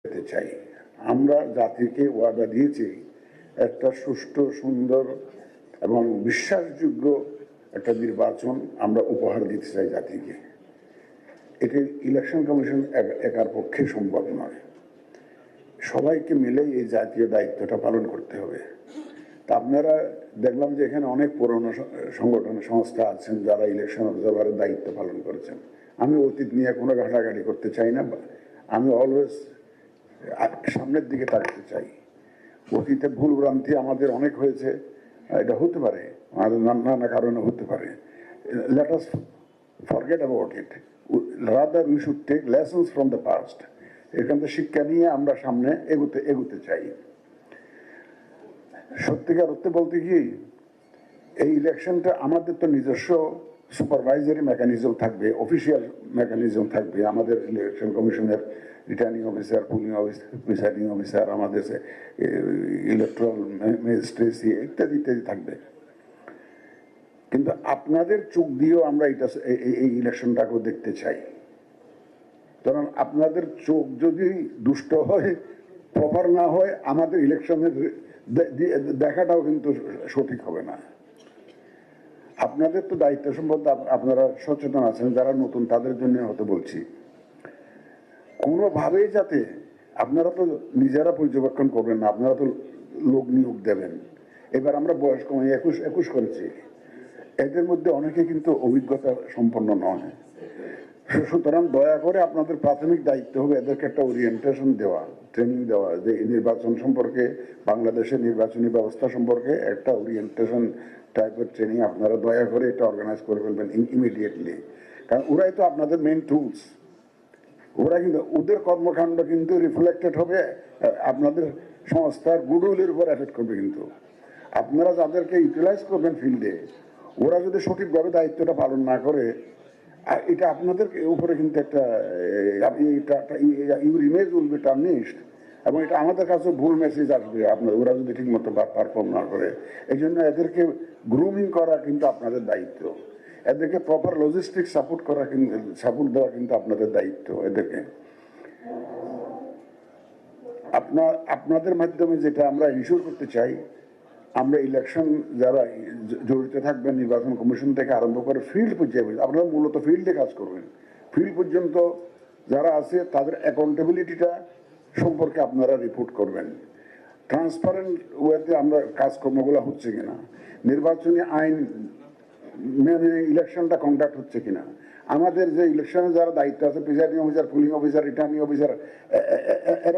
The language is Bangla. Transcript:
পেতে চাই। আমরা জাতিকে ওয়াদা দিয়েছি একটা সুষ্ঠু, সুন্দর এবং বিশ্বাসযোগ্য একটা নির্বাচন আমরা উপহার দিতে চাই জাতিকে। এটি ইলেকশন কমিশন একার পক্ষে সম্ভব নয়, সবাইকে মিলে এই জাতীয় দায়িত্বটা পালন করতে হবে। তা আপনারা দেখলাম যে এখানে অনেক পুরনো সংগঠন সংস্থা আছেন যারা ইলেকশন অবজারভারের দায়িত্ব পালন করেছেন। আমি অতীত নিয়ে কোনো ঘাটাঘাটি করতে চাই না, আমি অলওয়েজ সামনের দিকে তাকাতে চাই। অতীতে ভুল ভ্রান্তি আমাদের অনেক হয়েছে, এটা হতে পারে, আমাদের নানা কারণে হতে পারে। Let us forget about it, rather we should take lessons from the past. এখান থেকে শিক্ষা নিয়ে আমরা সামনে এগুতে চাই। সত্যিকার অর্থে বলতে কি, এই ইলেকশনটা আমাদের তো নিজস্ব সুপারভাইজারি মেকানিজম থাকবে, অফিসিয়াল মেকানিজম থাকবে। আমাদের ইলেকশন কমিশনের returning officer, pulling officer, presiding officer, আমাদের ইলেকট্রাল ম্যাজিস্ট্রেসি ইত্যাদি ইত্যাদি থাকবে। কিন্তু আপনাদের চোখ দিয়েও আমরা এই ইলেকশনটাকেও দেখতে চাই। কারণ আপনাদের চোখ যদি দুষ্ট হয়, প্রপার না হয়, আমাদের ইলেকশনের দেখাটাও কিন্তু সঠিক হবে না। আপনাদের তো দায়িত্ব সম্বন্ধে আপনারা সচেতন আছেন, যারা নতুন তাদের জন্য হয়তো বলছি, কোনোভাবেই যাতে আপনারা তো নিজেরা পর্যবেক্ষণ করবেন না, আপনারা তো লোক নিয়োগ দেবেন। এবার আমরা বয়স কমে 21 করেছি, এদের মধ্যে অনেকে কিন্তু অভিজ্ঞতা সম্পন্ন নয়। সুতরাং দয়া করে আপনাদের প্রাথমিক দায়িত্ব হবে এদেরকে একটা ওরিয়েন্টেশন দেওয়া, ট্রেনিং দেওয়া, যে নির্বাচন সম্পর্কে, বাংলাদেশের নির্বাচনী ব্যবস্থা সম্পর্কে একটা ওরিয়েন্টেশন টাইপের ট্রেনিং আপনারা দয়া করে এটা অর্গানাইজ করে ফেলবেন ইমিডিয়েটলি। কারণ ওরাই তো আপনাদের মেইন টুলস। ওরা কিন্তু, ওদের কর্মকাণ্ড কিন্তু রিফ্লেক্টেড হবে আপনাদের সংস্থার গুডউইলের উপর এফেক্ট করবে। কিন্তু আপনারা যাদেরকে ইউটিলাইজ করবেন ফিল্ডে, ওরা যদি সঠিকভাবে দায়িত্বটা পালন না করে, এটা আপনাদের উপরে কিন্তু একটা ইউর ইমেজ উইল বি টার্নিশড, এবং এটা আমাদের কাছে ভুল মেসেজ আসবে আপনার, ওরা যদি ঠিক মতো পারফর্ম না করে। এই জন্য এদেরকে গ্রুমিং করা কিন্তু আপনাদের দায়িত্ব, এদেরকে প্রপার লজিস্টিক সাপোর্ট দেওয়া কিন্তু আপনাদের দায়িত্ব। এদেরকে আপনাদের মাধ্যমে যেটা আমরা ইনশিওর করতে চাই, আমরা ইলেকশন যারা জড়িত থাকবেন, নির্বাচন কমিশন থেকে আরম্ভ করে ফিল্ড পর্যায়ে, আপনারা মূলত ফিল্ডে কাজ করবেন, ফিল্ড পর্যন্ত যারা আছে তাদের অ্যাকাউন্টেবিলিটিটা সম্পর্কে আপনারা রিপোর্ট করবেন। ট্রান্সপারেন্ট ওয়েতে আমরা কাজকর্মগুলো হচ্ছে কিনা, নির্বাচনী আইন মেনে ইলেকশনটা কন্ডাক্ট হচ্ছে কিনা, আমাদের যে ইলেকশনে যারা দায়িত্ব আছে, presiding officer, pulling officer, returning officer, এরা